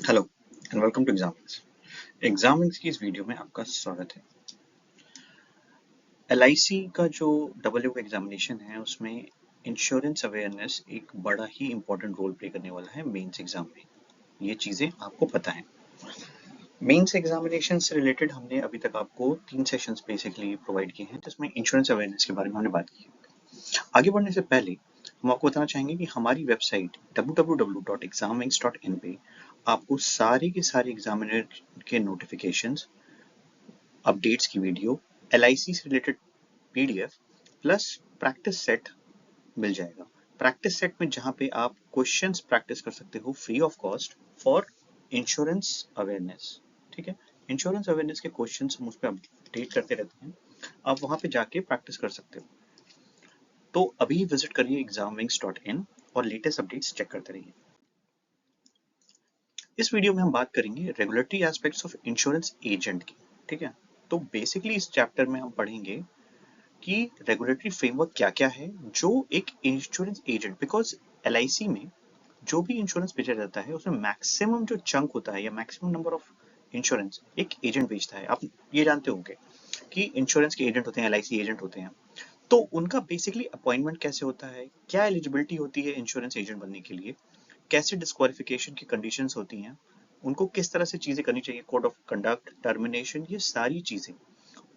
Hello and welcome to Examings. Examings की इस video में आपका स्वागत है। एलआईसी का जो डब्ल्यू का एग्जामिनेशन है उसमें इंश्योरेंस अवेयरनेस एक बड़ा ही इंपॉर्टेंट रोल प्ले करने वाला है मेंस एग्जाम में। ये चीजें आपको पता है। मेंस एग्जामिनेशन से रिलेटेड हमने अभी तक आपको 3 सेशंस बेसिकली प्रोवाइड किए हैं जिसमें इंश्योरेंस अवेयरनेस के बारे में हमने बात की है। आगे बढ़ने से पहले हम आपको बताना चाहेंगे कि हमारी वेबसाइट www.examwings.in पे आपको सारे के सारे एग्जामिनर के नोटिफिकेशंस, अपडेट्स की वीडियो, एलआईसी से related PDF plus practice set मिल जाएगा। प्रैक्टिस सेट में जहां पे आप क्वेश्चंस प्रैक्टिस कर सकते हो free of cost for insurance awareness. ठीक है, इंश्योरेंस अवेयरनेस के क्वेश्चंस हम उस पर अपडेट करते रहते हैं, आप वहां पे जाके प्रैक्टिस कर सकते हो। तो अभी विजिट करिए examwings.in और लेटेस्ट अपडेट्स चेक करते रहिए। इस वीडियो में हम बात करेंगे regulatory aspects of insurance agent की। ठीक है, तो बेसिकली इस चैप्टर में हम पढ़ेंगे कि रेगुलेटरी फ्रेमवर्क क्या क्या है जो एक इंश्योरेंस एजेंट, बिकॉज एलआईसी में जो भी इंश्योरेंस बेचा जाता है उसमें मैक्सिमम जो चंक होता है या मैक्सिमम नंबर ऑफ इंश्योरेंस एक एजेंट बेचता है। आप ये जानते होंगे कि इंश्योरेंस के एजेंट होते हैं, एलआईसी एजेंट होते हैं। तो उनका बेसिकली अपॉइंटमेंट कैसे होता है, क्या एलिजिबिलिटी होती है इंश्योरेंस एजेंट बनने के लिए, कैसे डिस्क्वालिफिकेशन की कंडीशंस होती हैं, उनको किस तरह से चीजें करनी चाहिए, कोड ऑफ कंडक्ट, टर्मिनेशन, ये सारी चीजें,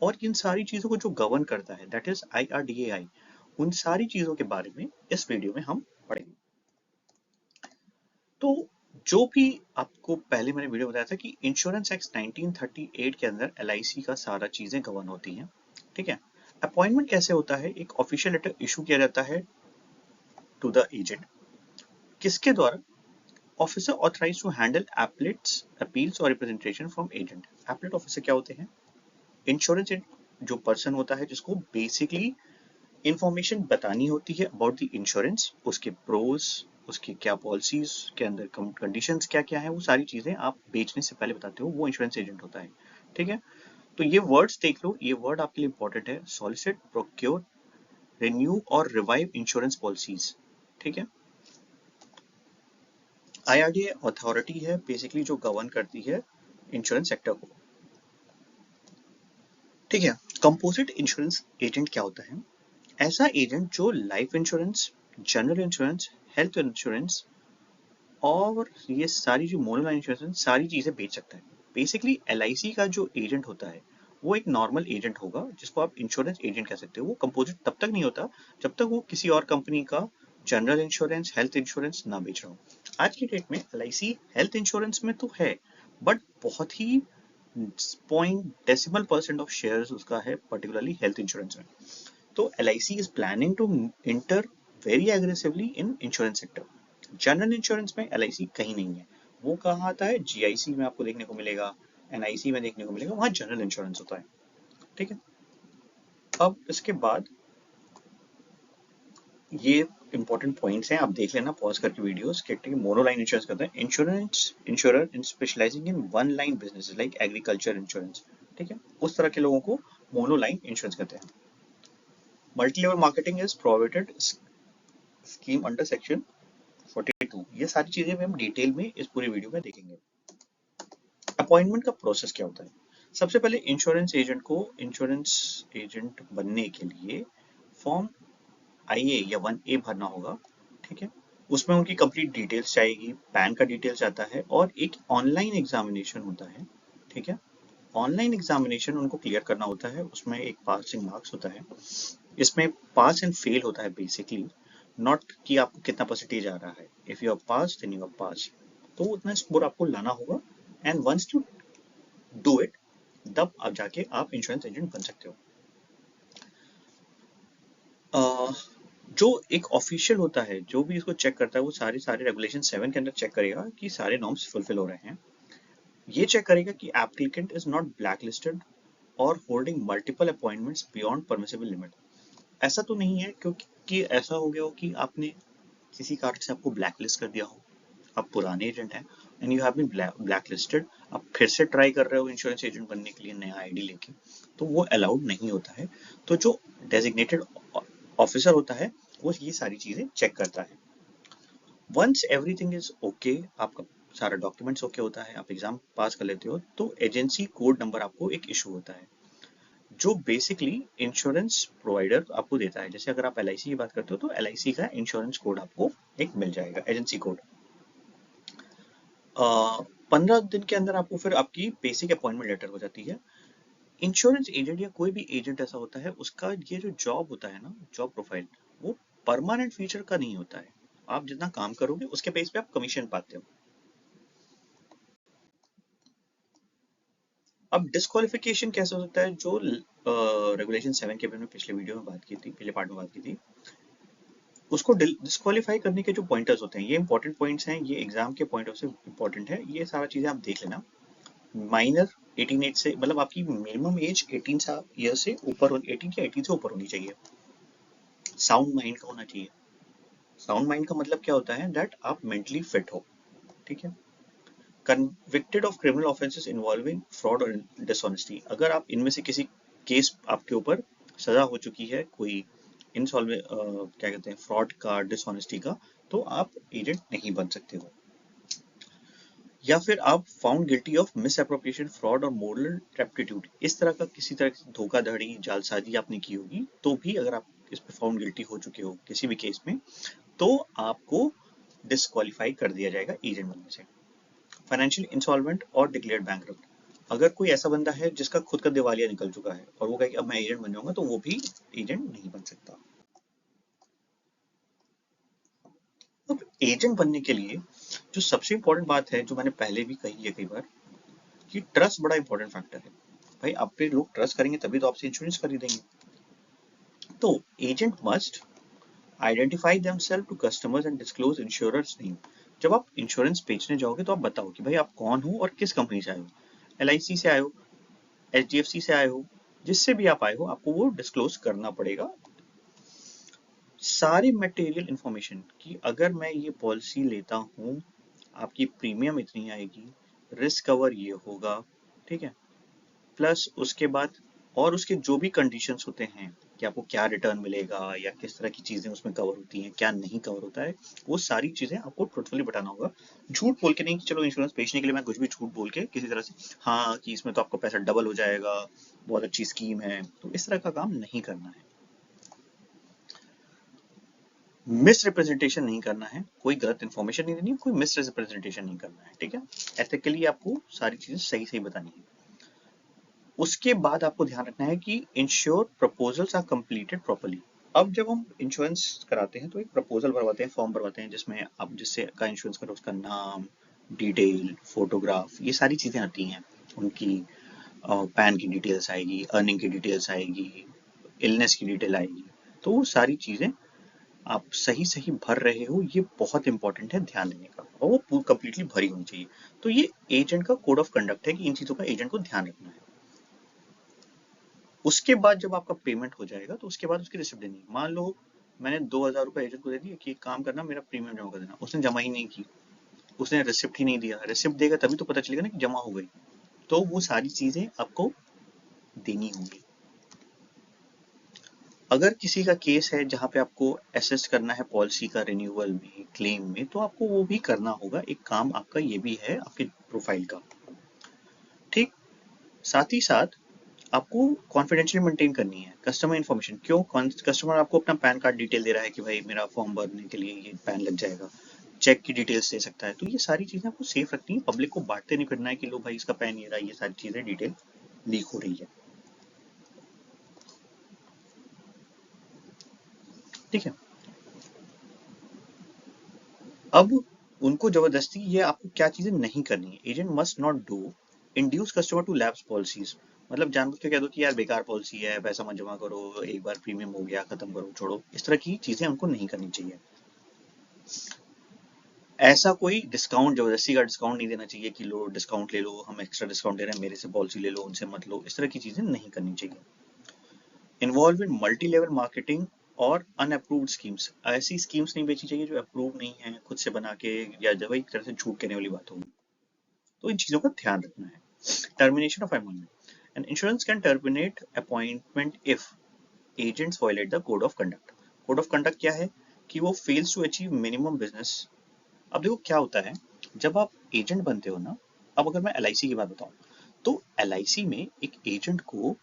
और इन सारी चीजों को जो गवर्न करता है दैट इज IRDAI, उन सारी चीजों के बारे में इस वीडियो में हम पढ़ेंगे। तो जो भी आपको पहले मैंने वीडियो बताया था कि इंश्योरेंस एक्ट 1938 के अंदर एलआईसी का सारा चीजें गवर्न होती हैं। ठीक है, अपॉइंटमेंट कैसे होता है, एक ऑफिशियल लेटर इशू किया जाता है टू द एजेंट, किसके द्वारा, officer authorised to handle appellates, appeals और representation from agent. Appellate officer क्या होते हैं, इंश्योरेंस जो पर्सन होता है जिसको बेसिकली इंफॉर्मेशन बतानी होती है अबाउट द इंश्योरेंस, उसके प्रोज, उसकी क्या पॉलिसीज के अंदर कंडीशंस क्या क्या है, वो सारी चीजें आप बेचने से पहले बताते हो, वो इंश्योरेंस एजेंट होता है। ठीक है, तो ये वर्ड्स देख लो, ये वर्ड आपके लिए इंपॉर्टेंट है, सॉलिसिट, प्रोक्योर, रिन्यू और रिवाइव इंश्योरेंस पॉलिसीज। ठीक है, IRDA अथॉरिटी है बेसिकली जो गवर्न करती है इंश्योरेंस सेक्टर को। ठीक है, कंपोजिट इंश्योरेंस एजेंट क्या होता है, ऐसा एजेंट जो life insurance, general insurance, health insurance और ये सारी जो मोनोलाइन इंश्योरेंस सारी चीजें बेच सकता है। बेसिकली एलआईसी का जो एजेंट होता है वो एक नॉर्मल एजेंट होगा जिसको आप इंश्योरेंस एजेंट कह सकते हो। वो कंपोजिट तब तक नहीं होता जब तक वो किसी और कंपनी का जनरल इंश्योरेंस, हेल्थ इंश्योरेंस ना बेच रहा हो। आज की डेट में एलआईसी हेल्थ इंश्योरेंस में तो है, बट बहुत ही 0.1% ऑफ शेयर्स उसका है पर्टिकुलरली हेल्थ इंश्योरेंस में। तो LIC is planning to enter very aggressively in insurance sector. General insurance में LIC कहीं नहीं है, वो कहाँ आता है, GIC में आपको देखने को मिलेगा, NIC में देखने को मिलेगा, वहाँ जनरल इंश्योरेंस होता है। ठीक है, अब इसके बाद ये इंपॉर्टेंट पॉइंट्स हैं, आप देख लेना पॉज करके वीडियोस। मोनोलाइन इंश्योरेंस करते हैं insurance insurer in specialising in one line business like agriculture insurance. ठीक है, उस तरह के लोगों को मोनोलाइन इंश्योरेंस कहते हैं। Multi level marketing is provided scheme under section 42। ये सारी चीजें हम डिटेल में इस पूरी वीडियो में देखेंगे। अपॉइंटमेंट का प्रोसेस क्या होता है, सबसे पहले इंश्योरेंस एजेंट को इंश्योरेंस एजेंट बनने के लिए फॉर्म IA या 1A भरना होगा। ठीक है, उसमें उनकी कंप्लीट डिटेल्स चाहिएगी, पैन का डिटेल्स आता है और एक ऑनलाइन एग्जामिनेशन होता है। ठीक है, ऑनलाइन एग्जामिनेशन उनको क्लियर करना होता है, उसमें एक पासिंग मार्क्स होता है, इसमें पास एंड फेल होता है बेसिकली, नॉट कि आपको कितना परसेंटेज आ रहा है। If you are pass then you are pass, तो उतना स्कोर आपको लाना होगा and once you do it तब आप जाके आप इंश्योरेंस एजेंट बन सकते हो। जो एक ऑफिशियल होता है जो भी इसको चेक करता है वो सारे सारे रेगुलेशन 7 के अंदर चेक करेगा कि सारे नॉर्म्स फुलफिल हो रहे हैं। ये चेक करेगा कि applicant is not blacklisted और holding multiple appointments beyond permissible limit. ऐसा तो नहीं है क्योंकि ऐसा हो गया हो कि आपने किसी कारण से आपको ब्लैक लिस्ट कर दिया हो, आप पुराने एजेंट हैं and you have been blacklisted, आप फिर से ट्राई कर रहे हो इंश्योरेंस एजेंट बनने के लिए नया आईडी लेके, तो वो अलाउड नहीं होता है। तो जो डेजिग्नेटेड ऑफिसर होता है वो ये सारी चीजें चेक करता है। वंस एवरीथिंग इज ओके, आपका सारा डॉक्यूमेंट्स ओके होता है, आप एग्जाम पास कर लेते हो, तो एजेंसी कोड नंबर आपको एक इशू होता है, जो बेसिकली इंश्योरेंस प्रोवाइडर आपको देता है। जैसे अगर आप LIC की बात करते हो तो LIC का इंश्योरेंस कोड आपको एक मिल जाएगा, एजेंसी कोड। 15 दिन के अंदर आपको फिर आपकी बेसिक अपॉइंटमेंट लेटर हो जाती है। इंश्योरेंस एजेंट या कोई भी एजेंट ऐसा होता है, उसका ये जो जॉब होता है ना, जॉब प्रोफाइल, वो परमानेंट फीचर का नहीं होता है। आप जितना काम करोगे उसके बेस पे आप कमीशन पाते हो। अब डिस्क्वालिफिकेशन कैसे हो सकता है, जो रेगुलेशन 7 के बारे में पिछले वीडियो में बात की थी, पहले पार्ट में बात की थी, उसको डिस्क्वालीफाई करने के जो पॉइंटर्स होते हैं, ये इंपॉर्टेंट पॉइंट्स हैं, ये एग्जाम के पॉइंट ऑफ से इंपॉर्टेंट है, ये सारा चीजें आप देख लेना। माइनर 18 एज से, मतलब आपकी मिनिमम एज 18 ईयर से ऊपर, 18 या 18 से ऊपर होनी चाहिए। साउंड माइंड का होना चाहिए। साउंड माइंड का मतलब क्या होता है, दैट आप मेंटली फिट हो, ठीक है। Convicted of criminal offences involving fraud और डिसऑनेस्टी, अगर आप इनमें से किसी केस आपके ऊपर सजा हो चुकी है, कोई इनसॉल्व क्या कहते हैं, फ्रॉड का, डिसऑनेस्टी का, तो आप एजेंट नहीं बन सकते हो। या फिर आप found guilty of miss appropriation, fraud और मोरल रेप्टिट्यूड, इस तरह का किसी तरह की धोखाधड़ी, जालसाजी आपने की होगी, तो भी अगर आप इस पे फाउंड गिल्टी हो चुके हो किसी भी केस में, तो आपको डिस्क्वालीफाई कर दिया जाएगा एजेंट बनने से। फाइनेंशियल इंसॉल्वेंट और डिक्लेयर्ड बैंकरप्ट, अगर कोई ऐसा बंदा है जिसका खुद का दिवालिया निकल चुका है और वो कहे कि अब मैं एजेंट बन जाऊंगा, तो वो भी एजेंट नहीं बन सकता। अब एजेंट बनने के लिए जो सबसे इंपॉर्टेंट बात है, जो मैंने पहले भी कही है कई बार, कि ट्रस्ट बड़ा इंपॉर्टेंट फैक्टर है। भाई आप पे लोग ट्रस्ट करेंगे तभी तो आपसे इंश्योरेंस खरीदेंगे। तो agent must identify themselves to customers and disclose insurer's name. जब आप इंश्योरेंस बेचने जाओगे तो आप बताओ कि भाई आप कौन हो और किस कंपनी से आए हो। LIC से आए हो, HDFC से आए हो, जिससे भी आप आए हो, आपको वो डिस्क्लोज करना पड़ेगा सारी मटेरियल इंफॉर्मेशन, कि अगर मैं ये पॉलिसी लेता हूँ, आपकी प्रीमियम इतनी आएगी, रिस्क कवर ये होगा, ठीक है, प्लस उसके बाद और उसके जो भी कंडीशंस होते हैं, कि आपको क्या रिटर्न मिलेगा या किस तरह की चीजें उसमें कवर होती हैं, क्या नहीं कवर होता है, वो सारी चीजें आपको ट्रूथफुली बताना होगा। झूठ बोल के नहीं कि चलो इंश्योरेंस बेचने के लिए मैं कुछ भी झूठ बोल के किसी तरह से, हाँ कि इसमें तो आपको पैसा डबल हो जाएगा, बहुत अच्छी स्कीम है, तो इस तरह का काम नहीं करना है। मिस रिप्रेजेंटेशन नहीं करना है, कोई गलत इन्फॉर्मेशन नहीं देनी, कोई मिस रिप्रेजेंटेशन नहीं करना है, ठीक है। एथिकली आपको सारी चीजें सही सही बतानी है। उसके बाद आपको ध्यान रखना है कि ensure proposals are completed properly. अब जब हम इंश्योरेंस कराते हैं तो एक प्रपोजल भरवाते हैं, फॉर्म भरवाते हैं, जिसमें आप जिससे का इंश्योरेंस करो उसका नाम, डिटेल, फोटोग्राफ, ये सारी चीजें आती हैं। उनकी पैन की डिटेल्स आएगी, अर्निंग की डिटेल्स आएगी, इलनेस की डिटेल आएगी, तो वो सारी चीजें आप सही सही भर रहे हो, ये बहुत इंपॉर्टेंट है ध्यान देने का, और वो कंप्लीटली भरी होनी चाहिए। तो ये एजेंट का कोड ऑफ कंडक्ट है कि इन चीजों का एजेंट को ध्यान रखना है। उसके बाद जब आपका पेमेंट हो जाएगा तो उसके बाद उसकी रिसिप्ट देनी है। मान लो मैंने 2,000 रुपये एजेंट को दे दिया कि एक काम करना, मेरा प्रीमियम जमा कर देना, उसने जमा ही नहीं की, उसने रिसिप्ट ही नहीं दिया। रिसिप्ट देगा तभी तो पता चलेगा ना कि जमा हो गई, तो वो सारी चीजें आपको देनी होंगी। अगर किसी का केस है जहां पे आपको असेस करना है पॉलिसी का रिन्यूअल में, क्लेम में, तो आपको वो भी करना होगा, एक काम आपका ये भी है आपके प्रोफाइल का, ठीक। साथ ही साथ आपको कॉन्फिडेंशियल मेंटेन करनी है कस्टमर इन्फॉर्मेशन। क्यों? कस्टमर आपको अपना पैन कार्ड डिटेल दे रहा है कि भाई मेरा फॉर्म भरने के लिए ये पैन लग जाएगा, चेक की डिटेल्स दे सकता है, तो ये सारी चीजें आपको सेफ रखनी है, पब्लिक को बांटते नहीं फिरना है कि लो भाई इसका पैन ये रहा, ये सारी चीजें डिटेल लीक हो रही है, ठीक है। अब उनको जबरदस्ती, ये आपको क्या चीजें नहीं करनी है, agent must not do induce customer to lapse policies, मतलब जानबूझ के कह दो कि यार बेकार पॉलिसी है, पैसा मत जमा करो, एक बार प्रीमियम हो गया खत्म करो छोड़ो, इस तरह की चीजें हमको नहीं करनी चाहिए। ऐसा कोई डिस्काउंट, जबरदस्ती का डिस्काउंट नहीं देना चाहिए कि लो डिस्काउंट ले लो, हम एक्स्ट्रा डिस्काउंट दे रहे हैं, मेरे से पॉलिसी ले लो, उनसे मत लो, इस तरह की चीजें नहीं करनी चाहिए। Involve in multi level marketing और अनअप्रूव्ड स्कीम्स, ऐसी स्कीम्स नहीं बेची चाहिए जो अप्रूव नहीं है, खुद से बना के, या जब एक तरह से झूठ कहने वाली बात होगी, तो इन चीजों का ध्यान रखना है। Termination of appointment, an insurance can terminate appointment if agents violate the code of conduct. Code of conduct क्या है, कि वो fails to achieve minimum business. अब देखो क्या होता है, जब आप एजेंट बनते हो ना, अब अगर मैं LIC की बात बताऊं, तो LIC में एक एजेंट को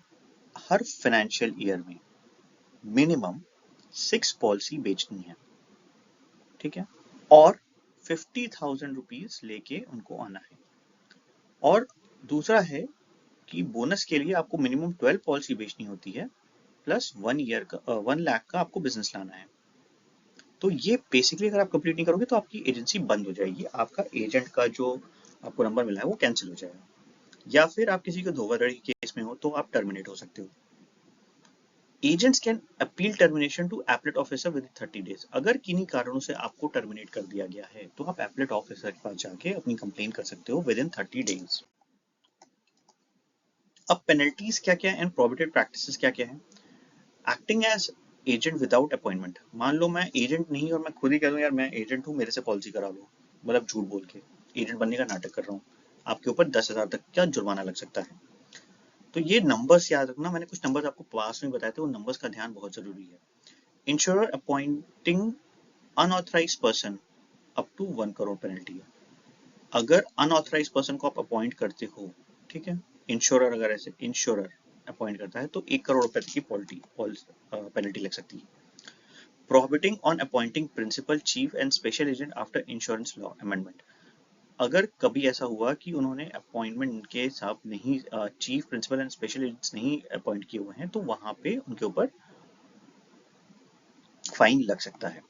हर फाइनेंशियल ईयर में मिनिमम 6 पॉलिसी बेचनी है, ठीक है, और 50,000 रुपीज लेके उनको आना है। और दूसरा है कि बोनस के लिए आपको मिनिमम 12 पॉलिसी बेचनी होती है, प्लस 1 लाख का आपको बिजनेस लाना है। तो ये बेसिकली अगर आप कंप्लीट नहीं करोगे तो आपकी एजेंसी बंद हो जाएगी, आपका एजेंट का जो आपको नंबर मिला है वो कैंसिल हो जाएगा, या फिर आप किसी के धोखाधड़ी केस में हो तो आप टर्मिनेट हो सकते हो। Agents can appeal termination to appellate officer with 30 days. अगर किन्हीं कारणों से आपको टर्मिनेट कर दिया गया है तो आप एपलेट ऑफिसर के पास जाके अपनी कंप्लेन कर सकते हो विद इन 30 डेज। अब पेनल्टीज क्या क्या है एंड प्रोहिबिटेड प्रैक्टिसेस क्या क्या है। Acting as agent without appointment. मान लो मैं एजेंट नहीं और मैं खुद ही कह दूं यार मैं एजेंट हूं, मेरे से पॉलिसी करा लो, मतलब झूठ बोल के एजेंट बनने का नाटक कर रहा हूँ, आपके ऊपर 10,000 तक का जुर्माना लग सकता है। तो ये नंबर्स याद रखना, मैंने कुछ नंबर्स आपको पास में बताए थे, वो नंबर्स का ध्यान बहुत जरूरी है। Insurer appointing unauthorised person up to 1 crore penalty है। अगर अनऑथराइज पर्सन को आप अपॉइंट करते हो, ठीक है, इंश्योरर अगर ऐसे इंश्योरर अपॉइंट करता है तो 1 करोड़ रुपए तक की पेनल्टी लग सकती है। Prohibiting on appointing principal, chief and special agent after insurance law amendment. अगर कभी ऐसा हुआ कि उन्होंने अपॉइंटमेंट के हिसाब नहीं, chief, principal and special agents नहीं अपॉइंट किए हुए हैं, तो वहां पे उनके ऊपर फाइन लग सकता है।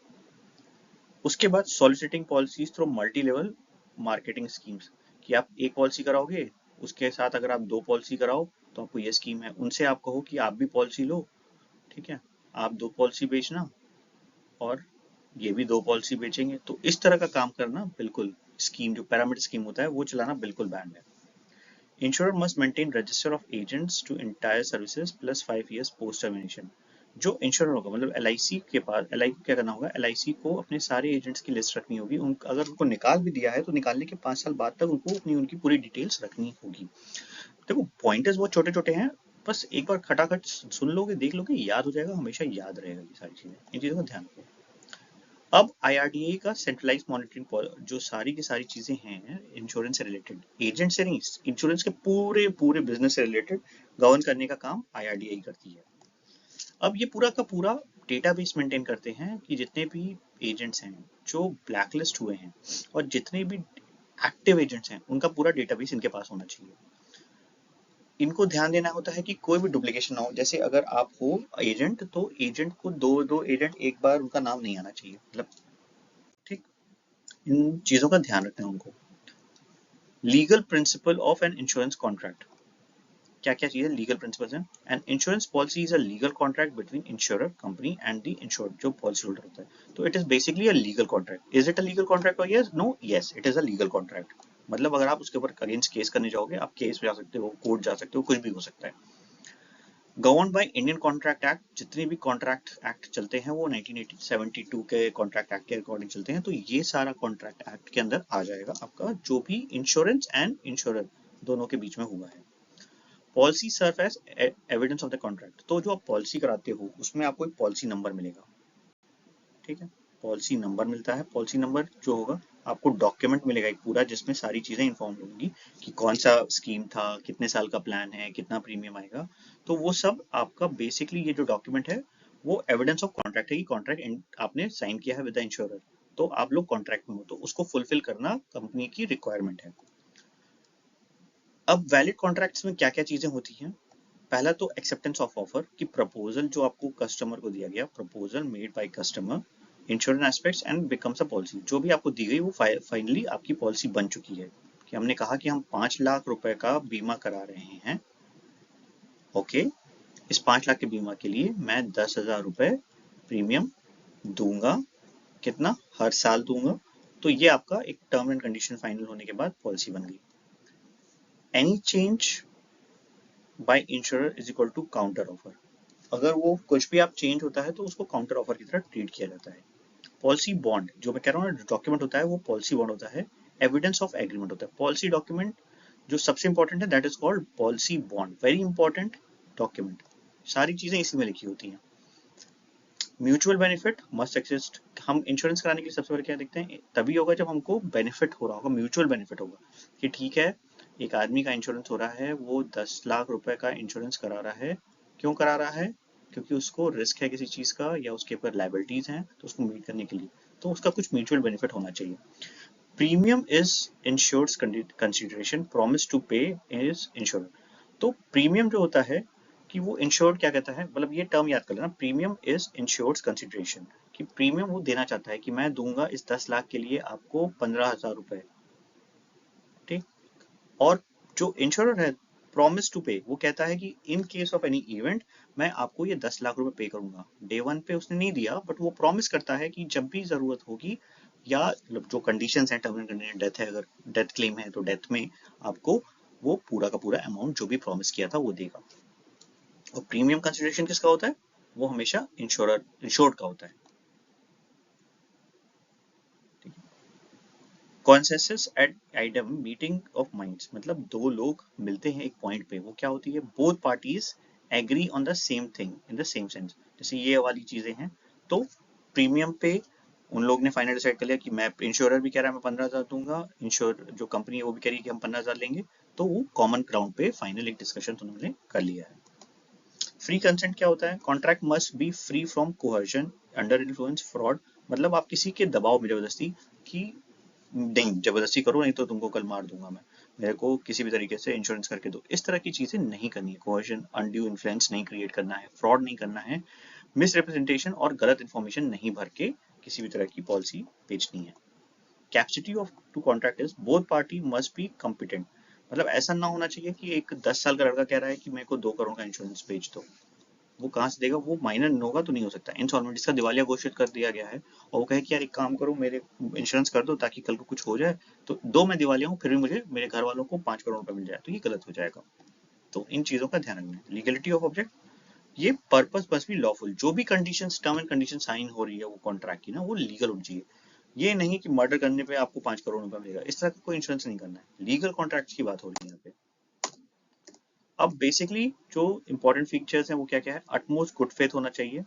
उसके बाद soliciting policies through multi level marketing schemes, कि आप एक पॉलिसी कराओगे, उसके साथ अगर आप 2 पॉलिसी कराओ तो आपको ये स्कीम है, उनसे आप कहो कि आप भी पॉलिसी लो, ठीक है, आप 2 पॉलिसी बेचना और ये भी 2 पॉलिसी बेचेंगे। तो इस तरह का काम करना बिल्कुल, स्कीम जो पिरामिड स्कीम होता है वो चलाना बिल्कुल बैंड है। Insurer must maintain register of agents to entire services plus 5 years post termination. जो इंश्योर होगा, मतलब LIC के पास, LIC को क्या करना होगा, LIC को अपने सारे एजेंट्स की लिस्ट रखनी होगी, अगर उनको निकाल भी दिया है तो निकालने के 5 साल बाद तक उनको अपनी उनकी पूरी डिटेल्स रखनी होगी। देखो पॉइंटर्स बहुत छोटे छोटे हैं, बस एक बार खटाखट सुन लोगे, देख लोगे, याद हो जाएगा, हमेशा याद रहेगा ये सारी चीजें, इन चीजों का ध्यान रखो। अब IRDA का सेंट्रलाइज मॉनिटरिंग, जो सारी की सारी चीजें हैं इंश्योरेंस से रिलेटेड, एजेंट से नहीं, इंश्योरेंस के पूरे पूरे बिजनेस से रिलेटेड गवर्न करने का काम IRDA करती है। अब ये पूरा का पूरा डेटाबेस मेंटेन करते हैं कि जितने भी एजेंट्स हैं जो ब्लैकलिस्ट हुए हैं और जितने भी एक्टिव एजेंट्स हैं उनका पूरा डेटाबेस इनके पास होना चाहिए। इनको ध्यान देना होता है कि कोई भी डुप्लीकेशन ना हो, जैसे अगर आप हो एजेंट तो एजेंट को दो दो एजेंट एक बार उनका नाम नहीं आना चाहिए, मतलब, ठीक, इन चीजों का ध्यान रखना है उनको। Legal principle of an insurance contract, क्या क्या चीजें लीगल प्रिंसिपल्स हैं। And insurance policy is a legal contract between insurer company and the insured, जो पॉलिसी होल्डर होता है, तो it is basically a legal contract. Is it a legal contract और yes, no, yes it is a legal contract. मतलब अगर आप उसके ऊपर अगेंस्ट केस करने जाओगे, आप केस जा सकते हो, कोर्ट जा सकते हो, कुछ भी हो सकता है। Govern by Indian contract act, जितने भी कॉन्ट्रैक्ट एक्ट चलते हैं वो 1972 के कॉन्ट्रैक्ट एक्ट के अकॉर्डिंग चलते हैं, तो ये सारा कॉन्ट्रैक्ट एक्ट के अंदर आ जाएगा आपका जो भी इंश्योरेंस एंड इंश्योरर दोनों के बीच में हुआ है। Policy serve as evidence of the contract, तो जो आप पॉलिसी कराते हो उसमें आपको एक पॉलिसी नंबर मिलेगा, ठीक है, पॉलिसी नंबर मिलता है। पॉलिसी नंबर जो होगा आपको डॉक्यूमेंट मिलेगा एक पूरा, जिसमें सारी चीजें इन्फॉर्म होंगी कि कौन सा स्कीम था, कितने साल का प्लान है, कितना प्रीमियम आएगा, तो वो सब आपका बेसिकली ये जो डॉक्यूमेंट है वो एविडेंस ऑफ कॉन्ट्रैक्ट है कि कॉन्ट्रैक्ट आपने साइन किया है विद द इंश्योरर, तो आप लोग कॉन्ट्रैक्ट में हो, तो उसको फुलफिल करना कंपनी की रिक्वायरमेंट है। अब वैलिड कॉन्ट्रैक्ट्स में क्या क्या चीजें होती हैं। पहला तो एक्सेप्टेंस ऑफ ऑफर, कि प्रपोजल जो आपको कस्टमर को दिया गया, proposal made by customer, insurance aspects and becomes a policy, जो भी आपको दी गई वो फाइनली आपकी पॉलिसी बन चुकी है, कि हमने कहा कि हम 5 लाख रुपए का बीमा करा रहे हैं, ओके, इस 5 लाख के बीमा के लिए मैं 10,000 रुपए प्रीमियम दूंगा, कितना, हर साल दूंगा, तो ये आपका एक टर्म एंड कंडीशन फाइनल होने के बाद पॉलिसी बन गई। Any change by insurer is equal to counter offer, अगर वो कुछ भी आप चेंज होता है तो उसको काउंटर ऑफर की तरह ट्रीट किया जाता है। पॉलिसी बॉन्ड, जो मैं कह रहा हूँ डॉक्यूमेंट होता है वो पॉलिसी बॉन्ड होता है, एविडेंस ऑफ एग्रीमेंट होता है। पॉलिसी डॉक्यूमेंट जो सबसे इंपॉर्टेंट है that is called policy bond, very important document, सारी चीजें इसी में लिखी होती हैं। Mutual benefit must exist. हम इंश्योरेंस कराने के लिए सबसे पहले क्या देखते हैं, तभी होगा जब हमको बेनिफिट हो रहा होगा, म्यूचुअल बेनिफिट होगा कि ठीक है एक आदमी का इंश्योरेंस हो रहा है, वो 10 लाख रुपए का इंश्योरेंस करा रहा है। क्यों करा रहा है? क्योंकि उसको रिस्क है किसी चीज का या उसके ऊपर लाइबिलिटीज हैं तो उसको मीट करने के लिए, तो उसका कुछ म्यूचुअल बेनिफिट होना चाहिए। Premium is insurer's consideration, promise to pay is insurer. तो प्रीमियम जो होता है कि वो इंश्योर्ड क्या कहता है, मतलब ये टर्म याद कर लेना, प्रीमियम इज इंश्योर्स कंसिडरेशन, कि प्रीमियम वो देना चाहता है कि मैं दूंगा इस 10 लाख के लिए आपको 15,000 रुपए, ठीक। और जो इंश्योरर है, प्रॉमिस टू पे, वो कहता है कि in case of any event मैं आपको ये 10 लाख रुपए पे करूंगा। डे वन पे उसने नहीं दिया, बट वो प्रॉमिस करता है कि जब भी जरूरत होगी या मतलब जो कंडीशंस हैं, टर्म एंड कंडीशन, डेथ है, अगर डेथ क्लेम है तो डेथ में आपको वो पूरा का पूरा अमाउंट जो भी प्रॉमिस किया था वो देगा। और प्रीमियम कंसिडरेशन किसका होता है? वो हमेशा इंश्योर्ड का होता है। Consensus ad idem meeting of minds, मतलब दो लोग मिलते हैं एक पॉइंट पे, वो क्या होती है, both parties agree on the same thing in the same sense. जैसे ये वाली चीजें हैं, तो प्रीमियम पे उन लोग ने फाइनल डिसाइड कर लिया कि मैं, इंश्योरर भी कह रहा है मैं 15,000 दूंगा, इंश्योर जो कंपनी है वो भी कह रही है कि हम 15,000 लेंगे, तो वो कॉमन ग्राउंड पे फाइनल एक डिस्कशन उन्होंने कर लिया है। फ्री कंसेंट क्या होता है? Contract must be free from coercion, under influence, fraud, मतलब आप किसी के दबाव में जबरदस्ती की नहीं, जबरदस्ती करो नहीं तो तुमको कल मार दूंगा मैं, मेरे को किसी भी तरीके से इंश्योरेंस करके दो, इस तरह की चीजें नहीं करनी है। कोहर्जन, अनड्यू इन्फ्लुएंस नहीं क्रिएट करना है, फ्रॉड नहीं करना है, मिस रिप्रेजेंटेशन और गलत इन्फॉर्मेशन नहीं भर के किसी भी तरह की पॉलिसी बेचनी है। Capacity of to contract is both party must be competent, मतलब ऐसा ना होना चाहिए कि एक 10 साल का लड़का कह रहा है कि मेरे को 2 करोड़ का इंश्योरेंस बेच दो, वो कहाँ से देगा? वो माइनर होगा तो नहीं हो सकता। इंसॉल्वेंट, जिसका दिवालिया घोषित कर दिया गया है और वो कहे कि यार एक काम करो मेरे इंश्योरेंस कर दो ताकि कल को कुछ हो जाए, तो दो मैं दिवालिया हूँ फिर भी मुझे मेरे घर वालों को 5 करोड़ रुपए मिल जाए, तो ये गलत हो जाएगा। तो इन चीजों का ध्यान रखना है। लीगलिटी ऑफ ऑब्जेक्ट, ये पर्पस मस्ट बी लॉफुल, जो भी conditions, term and condition sign हो रही है वो कॉन्ट्रैक्ट की ना, वो लीगल होनी चाहिए। ये नहीं कि मर्डर करने पे आपको 5 करोड़ रुपए मिलेगा, इस तरह का कोई इंश्योरेंस नहीं करना है। लीगल कॉन्ट्रैक्ट की बात हो रही है यहाँ पे। अब बेसिकली जो इंपॉर्टेंट फीचर्स हैं वो क्या क्या है? अटमोस्ट गुड फेथ होना चाहिए,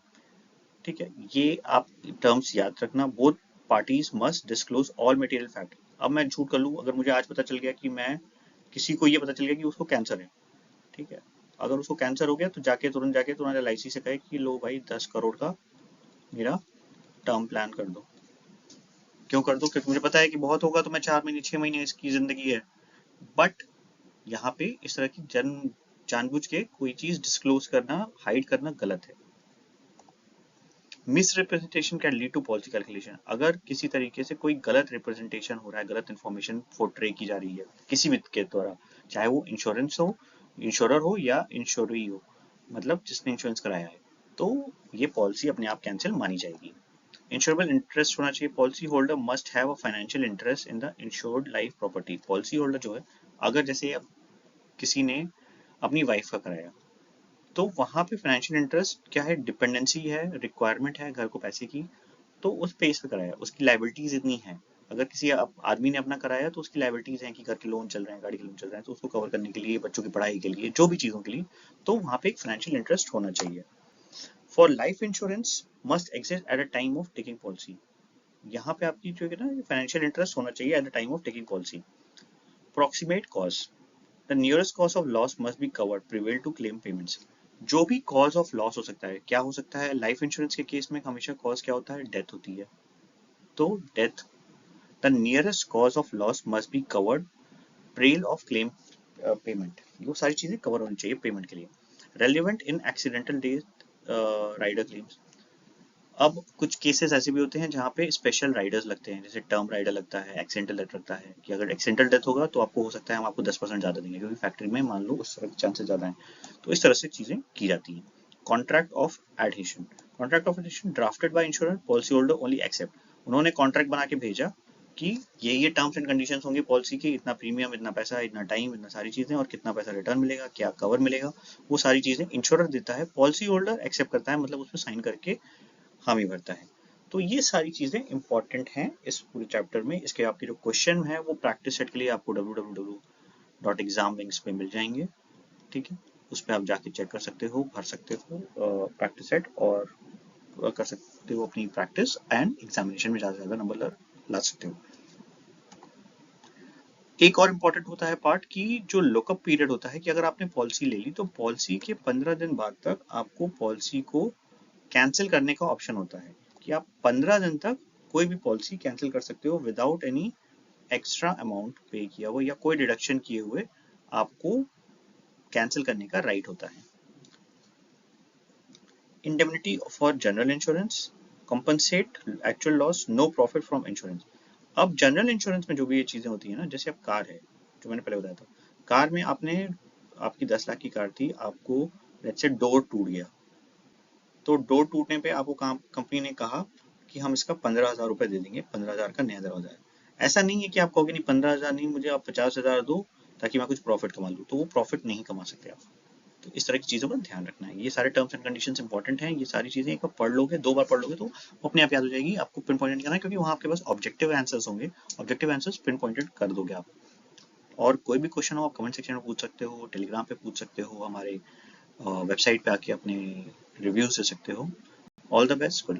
ठीक है, ये आप टर्म्स याद रखना। Both parties must disclose all material fact. अब मैं झूठ कर लूं, अगर मुझे आज पता चल गया कि मैं, किसी को ये पता चल गया कि उसको कैंसर है, ठीक है, अगर उसको कैंसर हो गया तो जाके तुरंत LIC से कहे कि लो भाई 10 करोड़ का मेरा टर्म प्लान कर दो। क्यों कर दो? क्योंकि मुझे पता है कि बहुत होगा तो मैं 4 महीने 6 महीने इसकी जिंदगी है। बट यहाँ पे इस तरह की जानबूझ के कोई चीज डिस्क्लोज करना, हाइड करना गलत है। Misrepresentation can lead to policy calculation, अगर किसी तरीके से कोई गलत रिप्रेजेंटेशन हो रहा है, गलत इन्फॉर्मेशन पोर्ट्रे की जा रही है किसी भी के द्वारा, चाहे वो इंश्योरेंस हो, इंश्योरर हो या इंश्योरी हो, मतलब जिसने इंश्योरेंस कराया है, तो ये पॉलिसी अपने आप कैंसिल मानी जाएगी। इंश्योरेबल इंटरेस्ट होना चाहिए, policy holder must have a financial interest in the insured life property. Policy holder जो है, अगर जैसे अब किसी ने अपनी वाइफ का कराया, तो वहां पे फाइनेंशियल इंटरेस्ट क्या है? डिपेंडेंसी है, रिक्वायरमेंट है घर को पैसे की, तो उस पेस पे कराया, उसकी लाइबिलिटीज इतनी है। अगर किसी आदमी ने अपना कराया तो उसकी लाइबिलिटीज हैं कि घर के लोन चल रहे हैं, गाड़ी के लोन चल रहे हैं, तो उसको कवर करने के लिए, बच्चों की पढ़ाई के लिए, जो भी चीजों के लिए, तो वहां पे एक फाइनेंशियल इंटरेस्ट होना चाहिए। For life insurance must exist at a time of taking policy, यहाँ पे आपकी जो है ना फाइनेंशियल इंटरेस्ट होना चाहिए at the time of taking policy. Proximate cause, the nearest cause of loss must be covered prevail to claim payments. जो भी कॉज ऑफ लॉस हो सकता है, क्या हो सकता है? लाइफ इंश्योरेंस के केस में हमेशा कॉज क्या होता है? डेथ होती है, तो death, the nearest cause of loss must be covered prevail of claim payment, वो सारी चीजें कवर होनी चाहिए पेमेंट के लिए। Relevant in accidental death rider claims, अब कुछ केसेस ऐसे भी होते हैं जहाँ पे स्पेशल राइडर्स लगते हैं, जैसे टर्म राइडर लगता है, एक्सीडेंटल डेथ लगता है, कि अगर एक्सीडेंटल डेथ होगा तो आपको हो सकता है हम आपको 10% ज्यादा देंगे, क्योंकि फैक्ट्री में मान लो उस तरह के चांसेस ज्यादा हैं, तो इस तरह से चीजें की जाती हैं। Contract of adhesion, contract of adhesion drafted by insurance policy holder only accept, उन्होंने कॉन्ट्रैक्ट बना के भेजा कि ये टर्म्स एंड कंडीशंस होंगे पॉलिसी की, इतना प्रीमियम, इतना पैसा, इतना टाइम, इतना सारी चीजें, और कितना पैसा रिटर्न मिलेगा, क्या कवर मिलेगा, वो सारी चीजें इंश्योरर देता है, पॉलिसी होल्डर एक्सेप्ट करता है, मतलब उसमें साइन करके हामी भरता है। तो ये सारी चीजें इंपॉर्टेंट हैं इस पूरे चैप्टर में। इसके आपके जो क्वेश्चन है वो प्रैक्टिस सेट के लिए आपको www.examwings पे मिल जाएंगे, ठीक है, उस पर आप जाके चेक कर सकते हो, भर सकते हो प्रैक्टिस सेट, और कर सकते हो अपनी प्रैक्टिस एंड एग्जामिनेशन में ज़्यादा से ज़्यादा नंबर ला सकते हो। एक और इम्पॉर्टेंट होता है पार्ट कि जो लुकअप पीरियड होता है कि अगर आपने पॉलिसी ले ली तो पॉलिसी के 15 दिन बाद तक आपको पॉलिसी को कैंसिल करने का ऑप्शन होता है कि आप 15 दिन तक कोई भी पॉलिसी कैंसिल कर सकते हो विदाउट एनी एक्स्ट्रा अमाउंट पे किया हुआ या कोई डिडक्शन किए हुए आपको कैंसिल करने का राइट होता है। Indemnity for general insurance compensate actual loss, no profit from insurance. अब जनरल इंश्योरेंस में जो भी ये चीजें होती है ना, जैसे अब कार है जो मैंने पहले बताया था, कार में आपने आपकी 10 लाख की कार थी, आपको लेट्स से डोर टूट गया, तो डोर टूटने पे आपको कंपनी ने कहा कि हम इसका 15,000 रुपये दे देंगे, 15,000 का नया दरवाजा है। ऐसा नहीं है कि आप कहोगे नहीं 15,000 नहीं, मुझे आप 50,000 दो ताकि मैं कुछ प्रॉफिट कमा लूँ, तो वो प्रॉफिट नहीं कमा सकते आप। तो इस तरह की चीज़ों का ध्यान रखना है। ये सारे टर्म्स एंड कंडीशंस इंपॉर्टेंट हैं, ये सारी चीज़ें एक बार पढ़ लोगे, 2 बार पढ़ लोगे तो वो अपने आप याद हो जाएगी। आपको पिन पॉइंट करना है क्योंकि वहाँ आपके पास ऑब्जेक्टिव आंसर्स होंगे, ऑब्जेक्टिव आंसर्स पिन पॉइंटेड कर दोगे आप। और कोई भी क्वेश्चन हो आप कमेंट सेक्शन में पूछ सकते हो, टेलीग्राम पे पूछ सकते हो, हमारे वेबसाइट पे आके अपने रिव्यूज दे सकते हो। All the best, good luck.